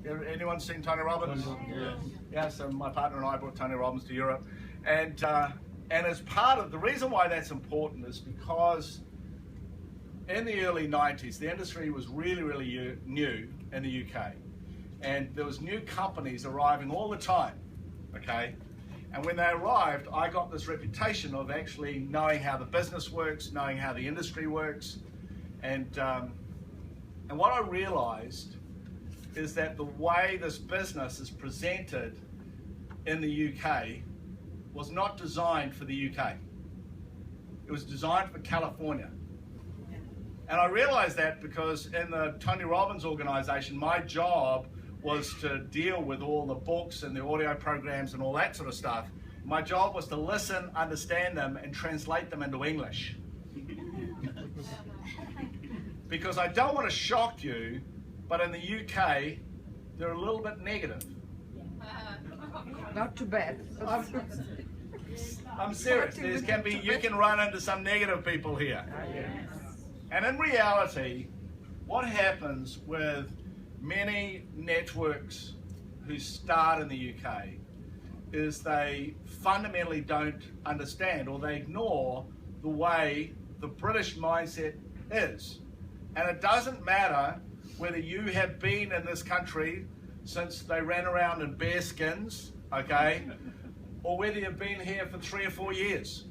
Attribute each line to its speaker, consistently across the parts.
Speaker 1: Anyone seen Tony Robbins? Yeah, so my partner and I brought Tony Robbins to Europe. And as part of the reason why that's important is because in the early 90s, the industry was really, really new in the UK. And there was new companies arriving all the time, okay? And when they arrived, I got this reputation of actually knowing how the business works, knowing how the industry works. And what I realized is that the way this business is presented in the UK was not designed for the UK. It was designed for California. And I realized that because in the Tony Robbins organization, my job was to deal with all the books and the audio programs and all that sort of stuff. My job was to listen, understand them, and translate them into English. Because I don't want to shock you, but in the UK, they're a little bit negative.
Speaker 2: Not too bad.
Speaker 1: I'm serious. You can run into some negative people here. And in reality, what happens with many networks who start in the UK is they fundamentally don't understand, or they ignore the way the British mindset is. And it doesn't matter whether you have been in this country since they ran around in bear skins, okay, or whether you've been here for 3 or 4 years.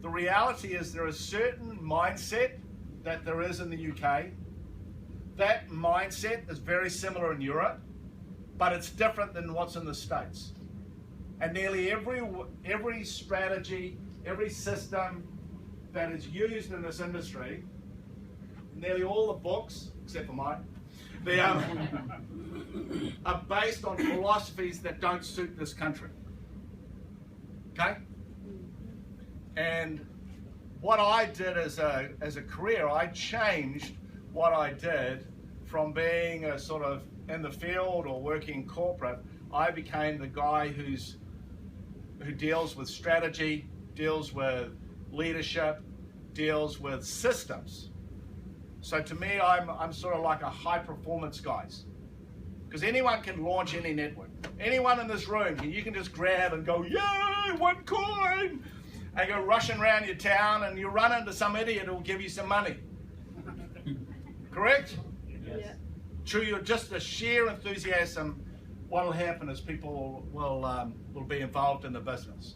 Speaker 1: The reality is there is a certain mindset that there is in the UK. That mindset is very similar in Europe, but it's different than what's in the States. And nearly every strategy, every system that is used in this industry, nearly all the books, except for mine, they are based on philosophies that don't suit this country. Okay? And what I did as a career, I changed what I did from being a sort of in the field or working in corporate. I became the guy who deals with strategy, deals with leadership, deals with systems. So to me, I'm sort of like a high performance guy. Because anyone can launch any network. Anyone in this room, you can just grab and go, yay, OneCoin! And go rushing around your town and you run into some idiot who will give you some money. Correct?
Speaker 2: Yes.
Speaker 1: Through just the sheer enthusiasm, what will happen is people will be involved in the business.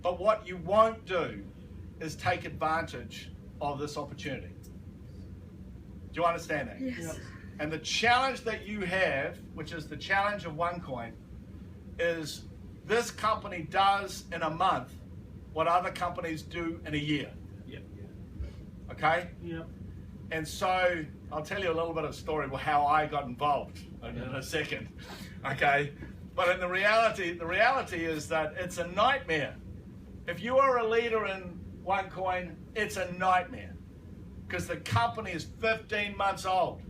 Speaker 1: But what you won't do is take advantage of this opportunity. Do you understand that?
Speaker 2: Yes.
Speaker 1: And the challenge that you have, which is the challenge of OneCoin, is this company does in a month what other companies do in a year.
Speaker 3: Yep.
Speaker 1: Okay?
Speaker 3: Yep.
Speaker 1: And so I'll tell you a little bit of a story of how I got involved in a second. Okay? But in the reality is that it's a nightmare. If you are a leader in OneCoin, it's a nightmare. Because the company is 15 months old.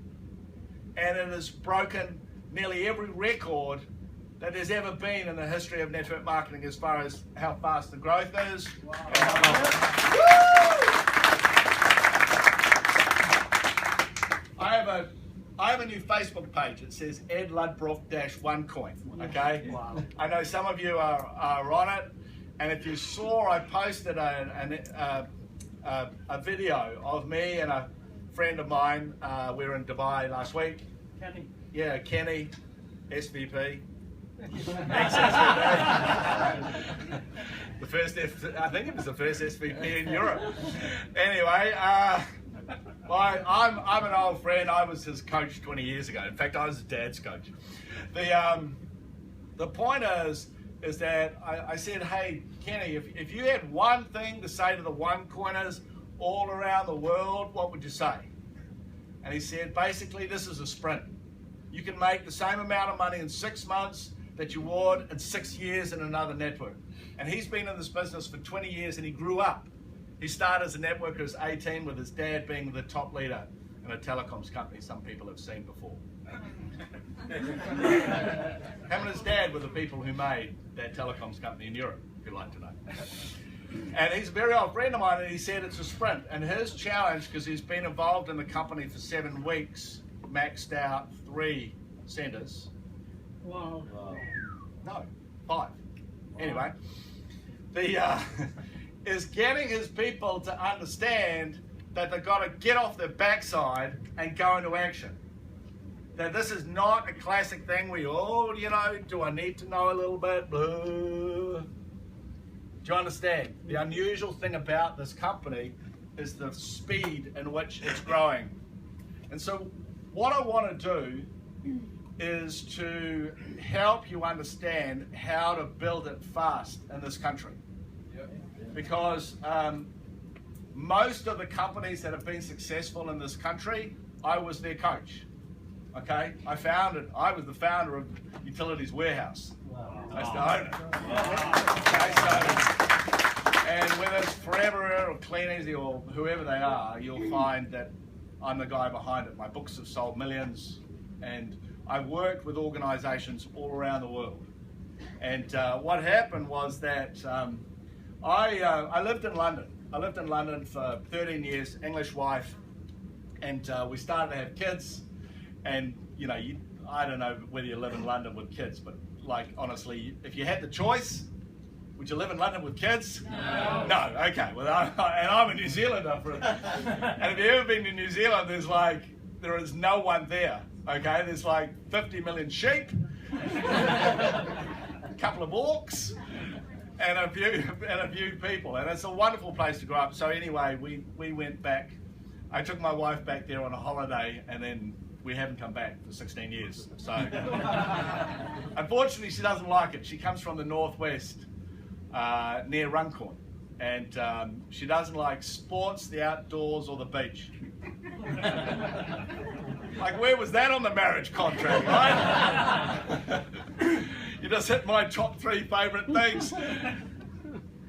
Speaker 1: And it has broken nearly every record that there's ever been in the history of network marketing as far as how fast the growth is. Wow. I have a new Facebook page. It says Ed Ludbrook -OneCoin. Okay.
Speaker 3: Wow.
Speaker 1: I know some of you are on it, and if you saw, I posted a video of me and a friend of mine. We were in Dubai last week.
Speaker 3: Kenny.
Speaker 1: Yeah, Kenny, SVP. I think it was the first SVP in Europe. Anyway, I'm an old friend. I was his coach 20 years ago. In fact, I was his dad's coach. The point is that I said, hey, Kenny, if you had one thing to say to the OneCoiners all around the world, what would you say? And he said, basically, this is a sprint. You can make the same amount of money in 6 months that you would in 6 years in another network. And he's been in this business for 20 years and he grew up. He started as a networker at 18 with his dad being the top leader in a telecoms company some people have seen before. Him and his dad were the people who made that telecoms company in Europe, if you'd like to know. And he's a very old friend of mine, and he said it's a sprint. And his challenge, because he's been involved in the company for 7 weeks, maxed out 3 centres.
Speaker 2: Wow.
Speaker 1: No, 5. Anyway, is getting his people to understand that they've got to get off their backside and go into action. That this is not a classic thing where do I need to know a little bit? Blah. Do you understand? The unusual thing about this company is the speed in which it's growing. And so what I want to do is to help you understand how to build it fast in this country. Because most of the companies that have been successful in this country, I was their coach. Okay, I was the founder of Utilities Warehouse. Wow. I was the owner. Wow. Okay, and whether it's Forever or Clean Easy or whoever they are, you'll find that I'm the guy behind it. My books have sold millions, and I've worked with organisations all around the world. And what happened was that I lived in London. I lived in London for 13 years, English wife, and we started to have kids. And I don't know whether you live in London with kids, but like honestly, if you had the choice, would you live in London with kids? No. No. Okay. Well, I'm a New Zealander, and if you've ever been to New Zealand, there is no one there. Okay. There's like 50 million sheep, a couple of orcs, and a few people, and it's a wonderful place to grow up. So anyway, we went back. I took my wife back there on a holiday, and then we haven't come back for 16 years. So unfortunately, she doesn't like it. She comes from the northwest, near Runcorn, and she doesn't like sports, the outdoors, or the beach. Like, where was that on the marriage contract, right? You just hit my top 3 favourite things.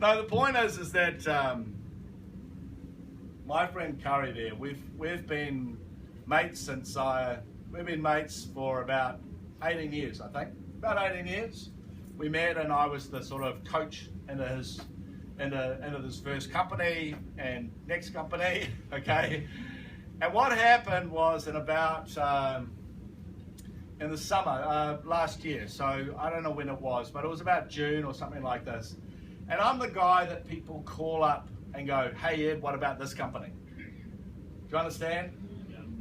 Speaker 1: No, the point is that my friend Curry there, we've been mates we've been mates for about 18 years, I think. About 18 years. We met, and I was the sort of coach into this first company and next company, okay? And what happened was in the summer last year, so I don't know when it was, but it was about June or something like this. And I'm the guy that people call up and go, hey Ed, what about this company? Do you understand?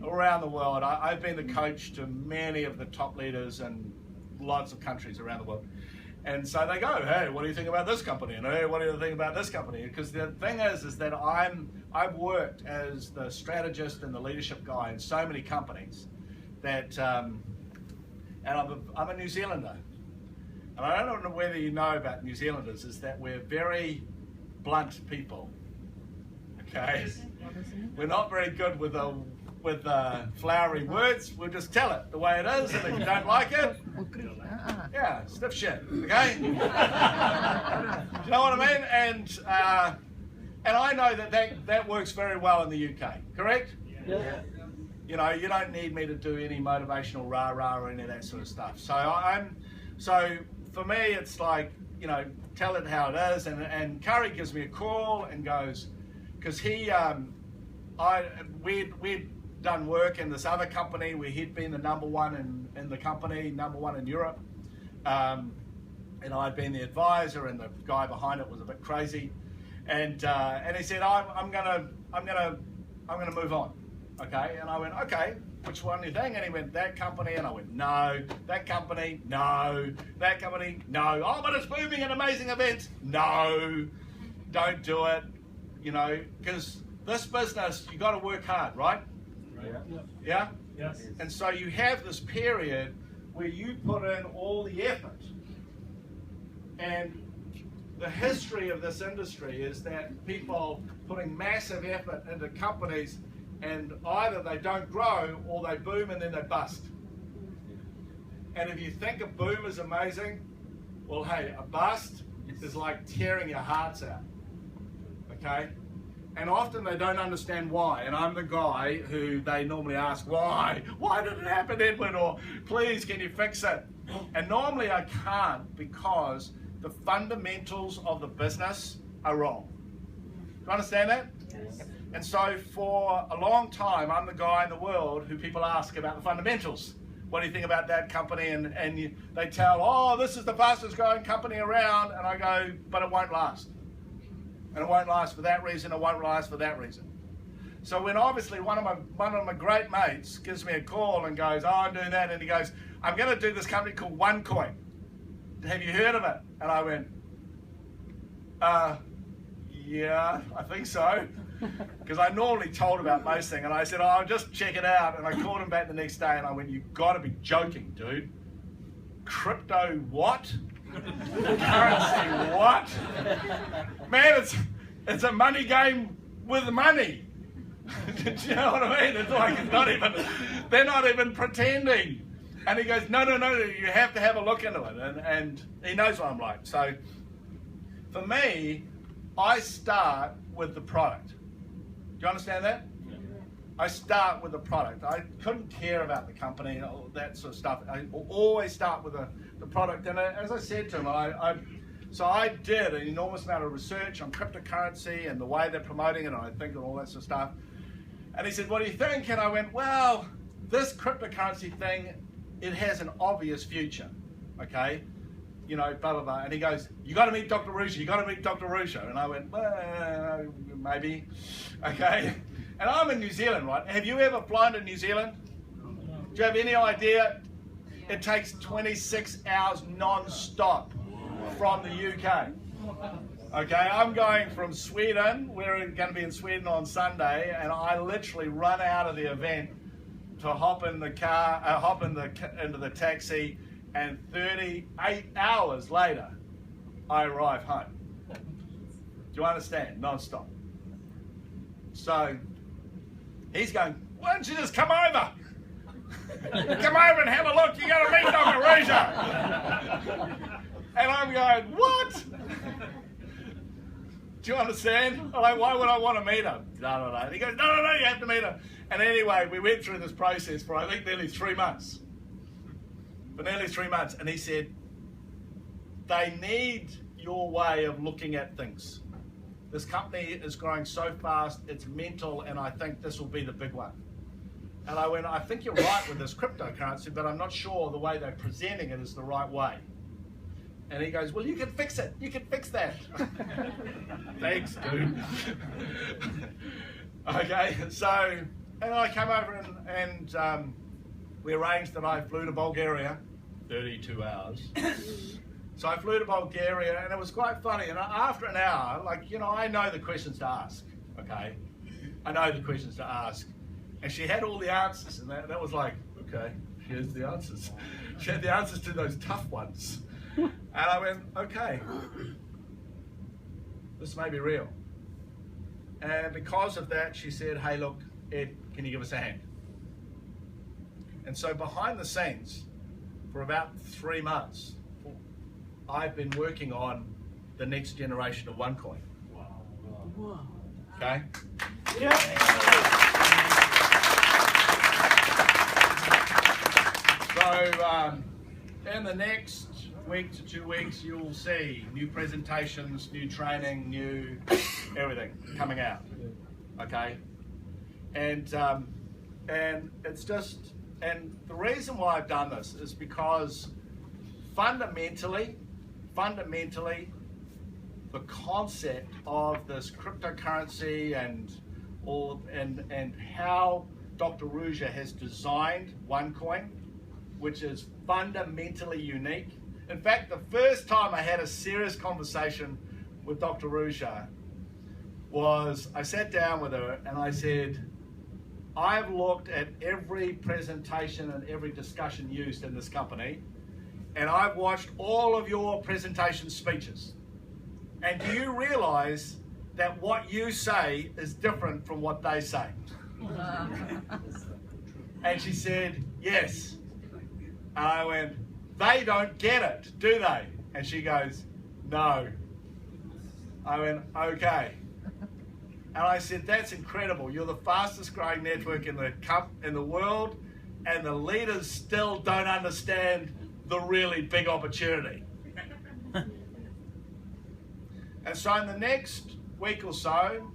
Speaker 1: All around the world, I've been the coach to many of the top leaders in lots of countries around the world. And so they go, hey, what do you think about this company? And hey, what do you think about this company? Because the thing is that I've worked as the strategist and the leadership guy in so many companies that, and I'm a New Zealander. And I don't know whether you know about New Zealanders, is that we're very blunt people, okay? We're not very good with flowery words. We'll just tell it the way it is, and if you don't like it, yeah, stiff shit, okay? Do you know what I mean? And I know that works very well in the UK, correct? Yeah. You don't need me to do any motivational rah-rah or any of that sort of stuff. So for me, it's like, tell it how it is. And Curry gives me a call and goes, because we'd done work in this other company where he'd been the number one in the company, number one in Europe. And I'd been the advisor, and the guy behind it was a bit crazy. And he said, I'm gonna move on. Okay, and I went, okay, which one do you think? And he went, that company, and I went, no. That company, no. That company, no. Oh, but it's booming and amazing events. No, don't do it. Because this business, you got to work hard, right? Yeah?
Speaker 2: Yes.
Speaker 1: And so you have this period where you put in all the effort. And the history of this industry is that people putting massive effort into companies, and either they don't grow or they boom and then they bust. And if you think a boom is amazing, well, hey, a bust is like tearing your hearts out, okay? And often they don't understand why, and I'm the guy who they normally ask, why? Why did it happen, Edwin? Or please, can you fix it? And normally I can't, because the fundamentals of the business are wrong. Do you understand that? Yes. And so for a long time, I'm the guy in the world who people ask about the fundamentals. what do you think about that company? And they tell, oh, this is the fastest growing company around. And I go, but it won't last. And it won't last for that reason, it won't last for that reason. So when obviously one of my great mates gives me a call and goes, oh, I'm doing that, and he goes, I'm going to do this company called OneCoin. Have you heard of it? And I went, yeah, I think so. Because I normally told about most things, and I said, oh, I'll just check it out. And I called him back the next day, and I went, you've got to be joking, dude. Crypto what? Currency what? Man, it's a money game with money. Do you know what I mean? It's like they're not even pretending. And he goes, no, you have to have a look into it. And he knows what I'm like. So for me, I start with the product. Do you understand that? Yeah. I start with the product. I couldn't care about the company and all that sort of stuff. I always start with the product. And as I said to him, so I did an enormous amount of research on cryptocurrency and the way they're promoting it, and I think and all that sort of stuff. And he said, what do you think? And I went, well, this cryptocurrency thing, it has an obvious future, okay? You know, blah, blah, blah. And he goes, you got to meet Dr. Ruja, you got to meet Dr. Ruja. And I went, well, maybe, okay? And I'm in New Zealand, right? Have you ever flown to New Zealand? Do you have any idea? It takes 26 hours non-stop from the UK. Okay, I'm going from Sweden. We're going to be in Sweden on Sunday, and I literally run out of the event to hop in the car, into the taxi, and 38 hours later, I arrive home. Do you understand? Non-stop. So he's going, why don't you just come over? Come over and have a look. You got to meet Dr. Ruja. And I'm going, what? Do you understand? I'm like, why would I want to meet her? No. And he goes, no, you have to meet her. And anyway, we went through this process for, I think, nearly 3 months. For nearly 3 months. And he said, they need your way of looking at things. This company is growing so fast, it's mental, and I think this will be the big one. And I went, I think you're right with this cryptocurrency, but I'm not sure the way they're presenting it is the right way. And he goes, well, you can fix it. You can fix that. Thanks, dude. Okay, so, and I came over and we arranged that I flew to Bulgaria, 32 hours. So I flew to Bulgaria, and it was quite funny. And after an hour, like, you know, I know the questions to ask, okay? I know the questions to ask. And she had all the answers, and that was like, okay, here's the answers. She had the answers to those tough ones. And I went, okay, this may be real. And because of that, she said, hey, look, Ed, can you give us a hand? And so behind the scenes, for about 3 months, I've been working on the next generation of OneCoin. Wow. Okay? Yeah. So in the next week to 2 weeks, you'll see new presentations, new training, new everything coming out. Okay? And it's just, and the reason why I've done this is because fundamentally, the concept of this cryptocurrency and how Dr. Ruja has designed OneCoin, which is fundamentally unique. In fact, the first time I had a serious conversation with Dr. Ruja was I sat down with her and I said, I've looked at every presentation and every discussion used in this company, and I've watched all of your presentation speeches. And do you realize that what you say is different from what they say? And she said, yes. And I went, they don't get it, do they? And she goes, no. I went, okay. And I said, that's incredible. You're the fastest growing network in the world, and the leaders still don't understand the really big opportunity. And so in the next week or so,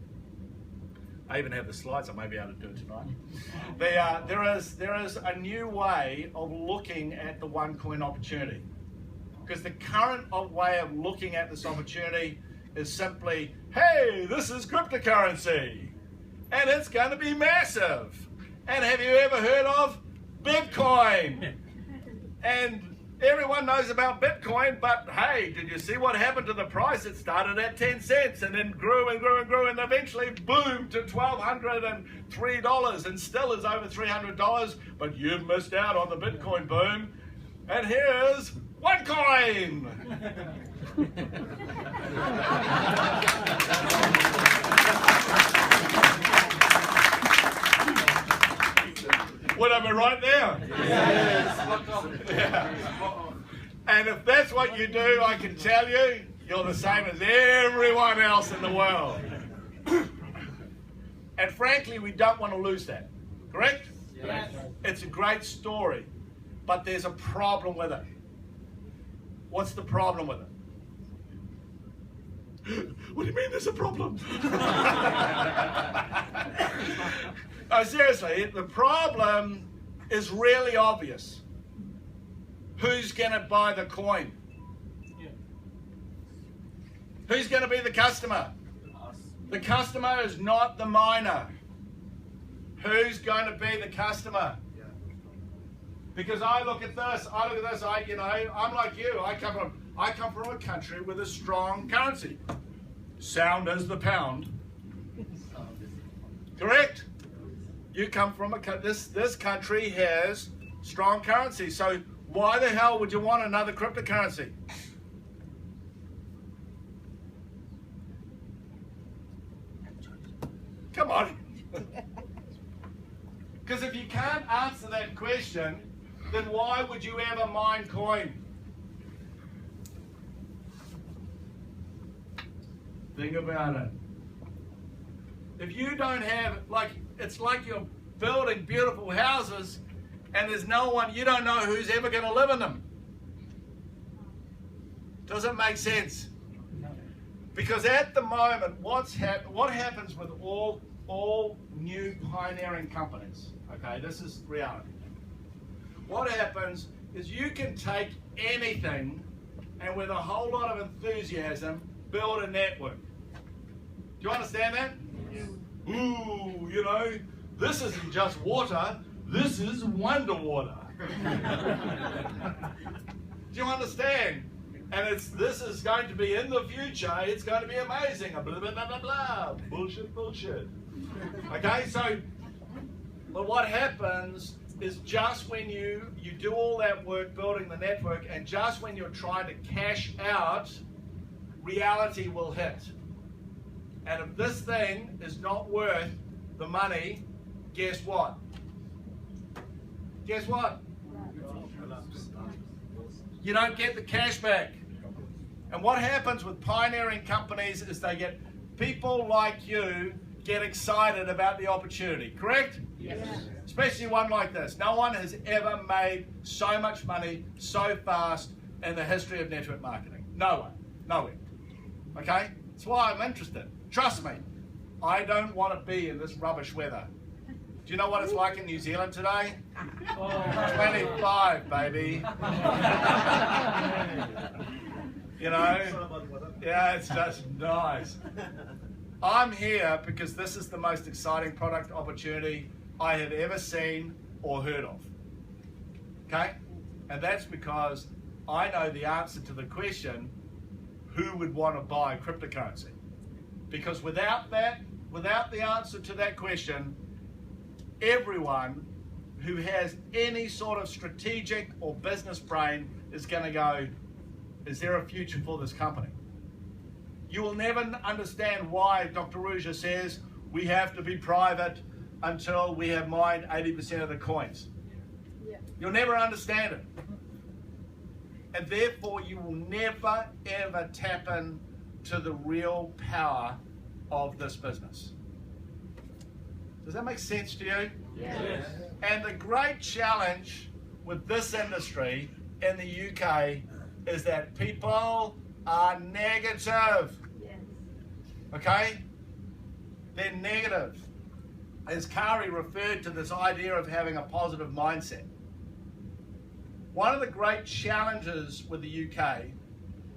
Speaker 1: I even have the slides, I may be able to do it tonight. There is a new way of looking at the OneCoin opportunity. Because the current way of looking at this opportunity is simply, hey, this is cryptocurrency, and it's going to be massive. And have you ever heard of Bitcoin? And everyone knows about Bitcoin, but hey, did you see what happened to the price? It started at 10 cents and then grew and grew and grew and eventually boomed to $1,203 and still is over $300, but you've missed out on the Bitcoin boom. And here's OneCoin! Would I be right there? Yes. Yeah. And if that's what you do, I can tell you, you're the same as everyone else in the world. And frankly, we don't want to lose that. Correct? Yes. It's a great story, but there's a problem with it. What's the problem with it? What do you mean there's a problem? No, seriously, the problem is really obvious. Who's going to buy the coin? Yeah. Who's going to be the customer? Us. The customer is not the miner. Who's going to be the customer? Yeah. Because I look at this, I'm like you. I come from a country with a strong currency. Sound as the pound. Correct? You come from this country has strong currency. So why the hell would you want another cryptocurrency? Come on. Because if you can't answer that question, then why would you ever mine coin? Think about it. If you don't have, it's like you're building beautiful houses and there's no one, you don't know who's ever going to live in them. Does it make sense? Because at the moment, what happens with all new pioneering companies, okay, this is reality. What happens is you can take anything and with a whole lot of enthusiasm, build a network. Do you understand that? Yes. Ooh, this isn't just water, this is wonder water. Do you understand? And this is going to be in the future, it's going to be amazing. Blah, blah, blah, blah, blah. Bullshit, bullshit. Okay, so, but what happens is just when you do all that work building the network and just when you're trying to cash out, reality will hit. And if this thing is not worth the money, guess what? Guess what? You don't get the cash back. And what happens with pioneering companies is they get people like you get excited about the opportunity, correct? Yes. Especially one like this. No one has ever made so much money so fast in the history of network marketing. No one. Nowhere. Okay? That's why I'm interested. Trust me, I don't want to be in this rubbish weather. Do you know what it's like in New Zealand today? 25, baby. Yeah, it's just nice. I'm here because this is the most exciting product opportunity I have ever seen or heard of. Okay? And that's because I know the answer to the question, who would want to buy cryptocurrency? Because without the answer to that question, everyone who has any sort of strategic or business brain is going to go, is there a future for this company? You will never understand why Dr. Ruja says we have to be private until we have mined 80% of the coins. Yeah. You'll never understand it. And therefore you will never ever tap into the real power of this business. Does that make sense to you? Yes. And the great challenge with this industry in the UK is that people are negative. Yes. Okay? They're negative. as Kari referred to this idea of having a positive mindset. One of the great challenges with the UK,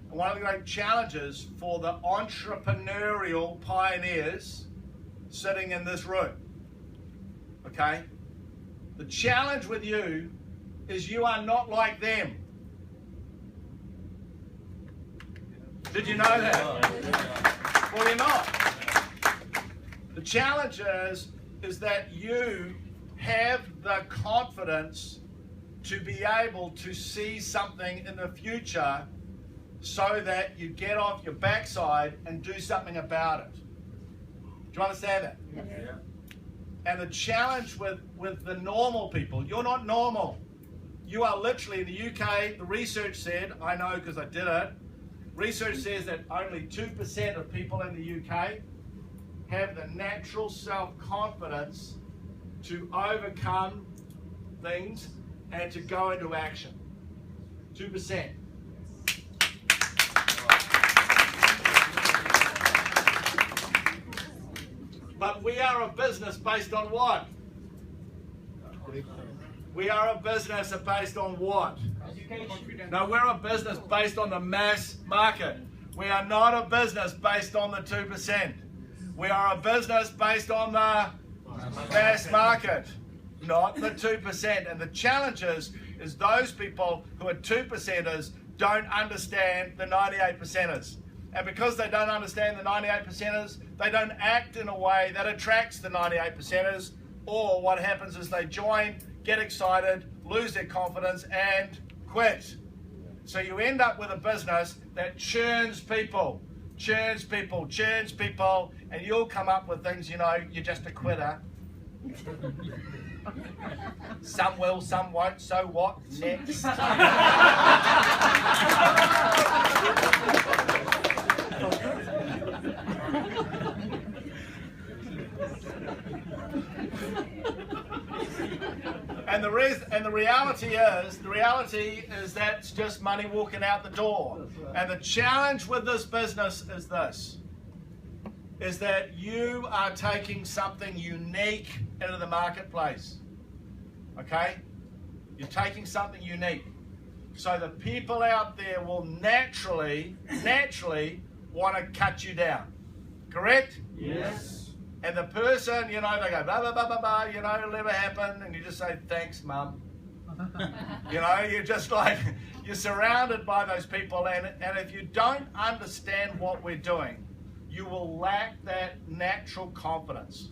Speaker 1: and one of the great challenges for the entrepreneurial pioneers sitting in this room, okay? The challenge with you is you are not like them. Did you know that? Well, you're not. The challenge is that you have the confidence to be able to see something in the future so that you get off your backside and do something about it. Do you understand that?
Speaker 2: Yeah.
Speaker 1: And the challenge with the normal people, you're not normal. You are literally, in the UK, the research said, I know because I did it, research says that only 2% of people in the UK have the natural self-confidence to overcome things and to go into action. 2%. But we are a business based on what? We are a business based on what? No, we're a business based on the mass market. We are not a business based on the 2%. We are a business based on the mass market, not the 2%. And the challenge is those people who are 2%ers don't understand the 98%ers. And because they don't understand the 98%ers, they don't act in a way that attracts the 98%ers, or what happens is they join, get excited, lose their confidence, and quit. So you end up with a business that churns people, and you'll come up with things, you know, you're just a quitter. Some will, some won't, so what? Next. And the reality is that's just money walking out the door. And the challenge with this business is this, is that you are taking something unique into the marketplace. Okay? You're taking something unique. So the people out there will naturally want to cut you down. Correct?
Speaker 2: Yes.
Speaker 1: And the person, you know, they go, blah, blah, blah, blah, blah, you know, it'll never happen. And you just say, thanks, Mum. You know, you're just like, you're surrounded by those people. And if you don't understand what we're doing, you will lack that natural confidence.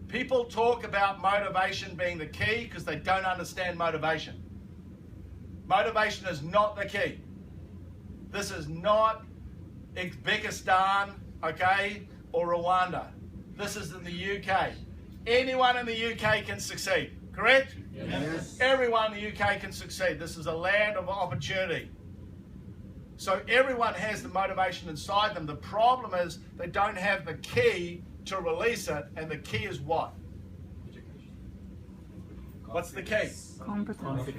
Speaker 1: People talk about motivation being the key because they don't understand motivation. Motivation is not the key. This is not Uzbekistan, okay, or Rwanda. This is in the UK. Anyone in the UK can succeed, correct?
Speaker 2: Yes.
Speaker 1: Everyone in the UK can succeed. This is a land of opportunity. So everyone has the motivation inside them. The problem is they don't have the key to release it, and the key is what? What's the key?
Speaker 3: Competence.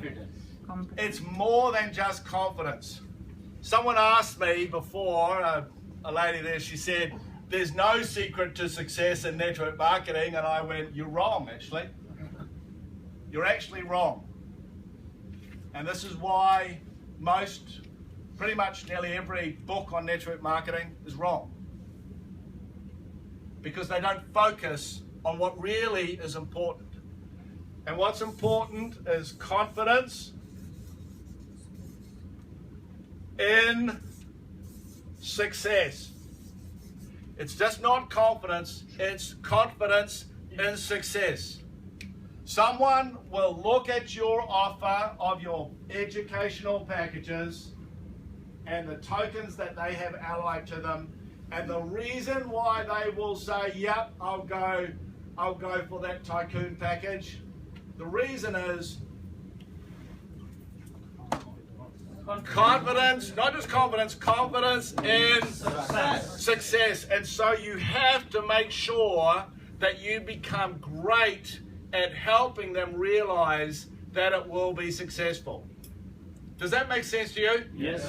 Speaker 1: It's more than just confidence. Someone asked me before, a lady there, she said, there's no secret to success in network marketing, and I went, you're wrong, actually. You're actually wrong. And this is why pretty much nearly every book on network marketing is wrong. Because they don't focus on what really is important. And what's important is confidence in success. It's just not confidence, it's confidence in success. Someone will look at your offer of your educational packages and the tokens that they have allied to them, and the reason why they will say, yep, I'll go for that tycoon package. The reason is confidence, not just confidence, confidence in success. And so you have to make sure that you become great at helping them realize that it will be successful. Does that make sense to you?
Speaker 2: Yes.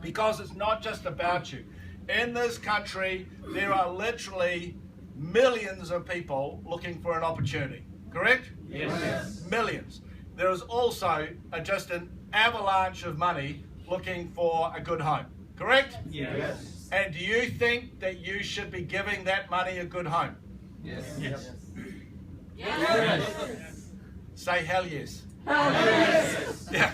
Speaker 1: Because it's not just about you. In this country, there are literally millions of people looking for an opportunity, correct?
Speaker 2: Yes.
Speaker 1: Millions. There is also just an avalanche of money looking for a good home, correct?
Speaker 2: Yes.
Speaker 1: And do you think that you should be giving that money a good home?
Speaker 2: Yes. Yes.
Speaker 3: Yes.
Speaker 1: Say hell yes.
Speaker 2: Yes.
Speaker 1: Yeah.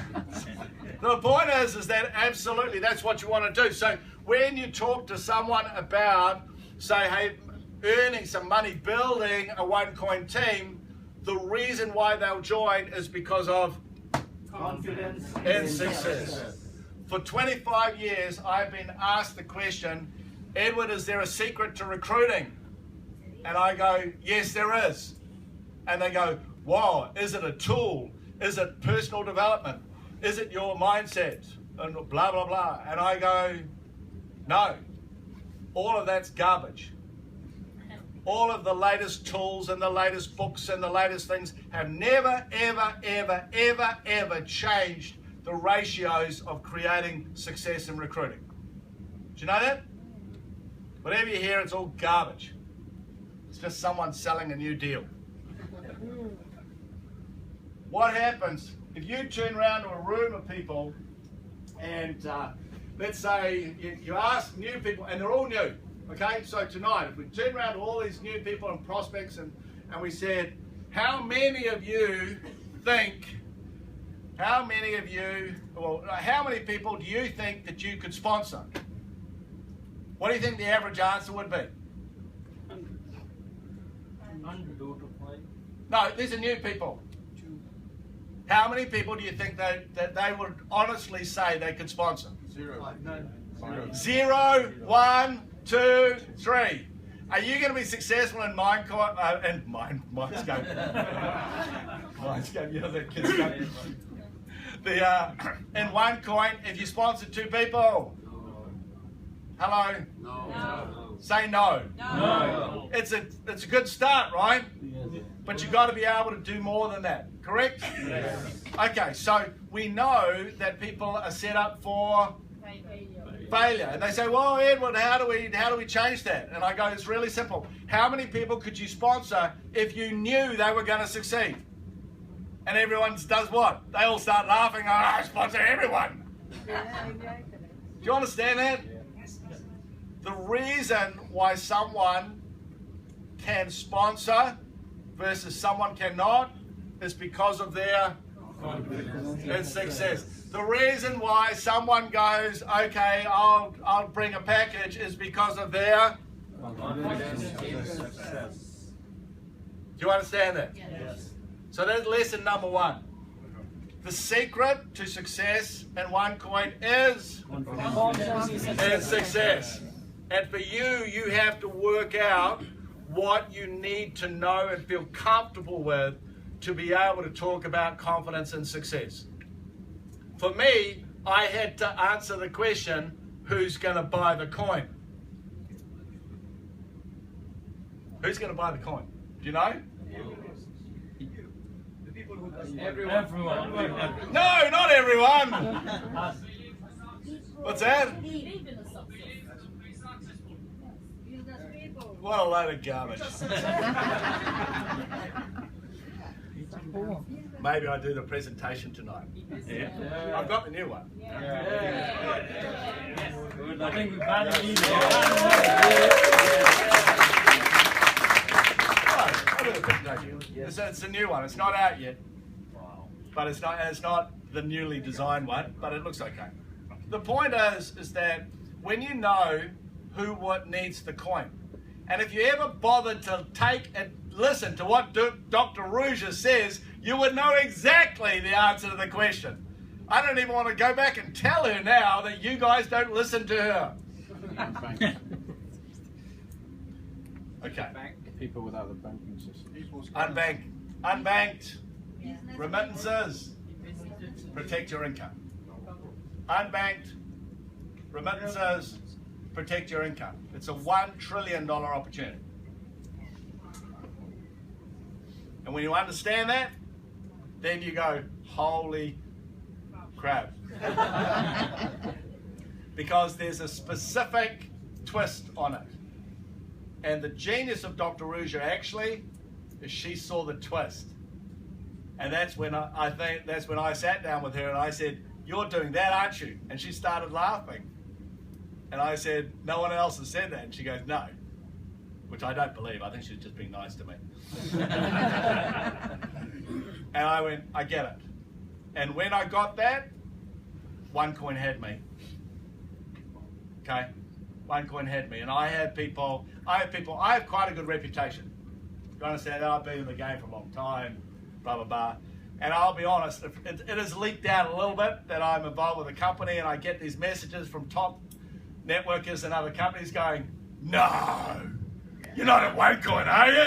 Speaker 1: The point is that absolutely that's what you want to do. So when you talk to someone about, say, hey, earning some money, building a OneCoin team, the reason why they'll join is because of
Speaker 2: Confidence
Speaker 1: and success. For 25 years, I've been asked the question, Edward, is there a secret to recruiting? And I go, yes, there is. And they go, wow, is it a tool? Is it personal development? Is it your mindset? And blah, blah, blah. And I go, no, all of that's garbage. All of the latest tools and the latest books and the latest things have never, ever, ever, ever, ever changed the ratios of creating success in recruiting. Do you know that? Whatever you hear, it's all garbage. It's just someone selling a new deal. What happens if you turn around to a room of people and let's say you ask new people and they're all new, okay? So tonight, if we turn around to all these new people and prospects and we said, how many people do you think that you could sponsor? What do you think the average answer would be?
Speaker 2: 2 to 5.
Speaker 1: No, these are new people. How many people do you think that they would honestly say they could sponsor?
Speaker 2: 0.
Speaker 1: 0, 1, 2, 3. Are you going to be successful in Mindscape? Mindscape, you know that kid's going. In OneCoin, if you sponsor 2 people. Hello?
Speaker 3: No.
Speaker 1: Say no.
Speaker 3: No.
Speaker 1: It's a good start, right?
Speaker 2: Yes.
Speaker 1: But you've got to be able to do more than that, correct?
Speaker 2: Yes.
Speaker 1: Okay, so we know that people are set up for failure. And they say, well, Edward, how do we change that? And I go, it's really simple. How many people could you sponsor if you knew they were going to succeed? And everyone does what? They all start laughing, I sponsor everyone. Do you understand that? The reason why someone can sponsor versus someone cannot is because of their success. The reason why someone goes, okay, I'll bring a package is because of their
Speaker 2: Success.
Speaker 1: Do you understand that?
Speaker 2: Yes.
Speaker 1: So that's lesson number 1. The secret to success in OneCoin is success. And for you, you have to work out what you need to know and feel comfortable with to be able to talk about confidence and success. For me, I had to answer the question, who's going to buy the coin? Who's going to buy the coin? Do you know?
Speaker 2: Everyone.
Speaker 1: No, not everyone. What's that? What a load of garbage. Maybe I do the presentation tonight.
Speaker 2: Yeah.
Speaker 1: I've got the new one.
Speaker 2: I think we can't leave
Speaker 1: I'll do the presentation. It's a new one. It's not out yet. But it's not the newly designed one, but it looks okay. The point is that when you know what needs the coin, and if you ever bothered to take and listen to what Dr. Ruja says, you would know exactly the answer to the question. I don't even want to go back and tell her now that you guys don't listen to her. Okay.
Speaker 4: People without the banking system.
Speaker 1: Unbanked remittances protect your income. Unbanked remittances protect your income. It's a $1 trillion opportunity. And when you understand that, then you go, holy crap. Because there's a specific twist on it. And the genius of Dr. Ruja actually is she saw the twist. And that's when I think that's when I sat down with her and I said, "You're doing that, aren't you?" And she started laughing. And I said, "No one else has said that." And she goes, "No," which I don't believe. I think she's just being nice to me. And I went, "I get it." And when I got that, OneCoin had me. Okay, OneCoin had me, and I have quite a good reputation. You understand that? I've been in the game for a long time, blah blah blah. And I'll be honest, it has leaked out a little bit that I'm involved with a company, and I get these messages from top networkers and other companies going, "No, you're not at OneCoin, are you?"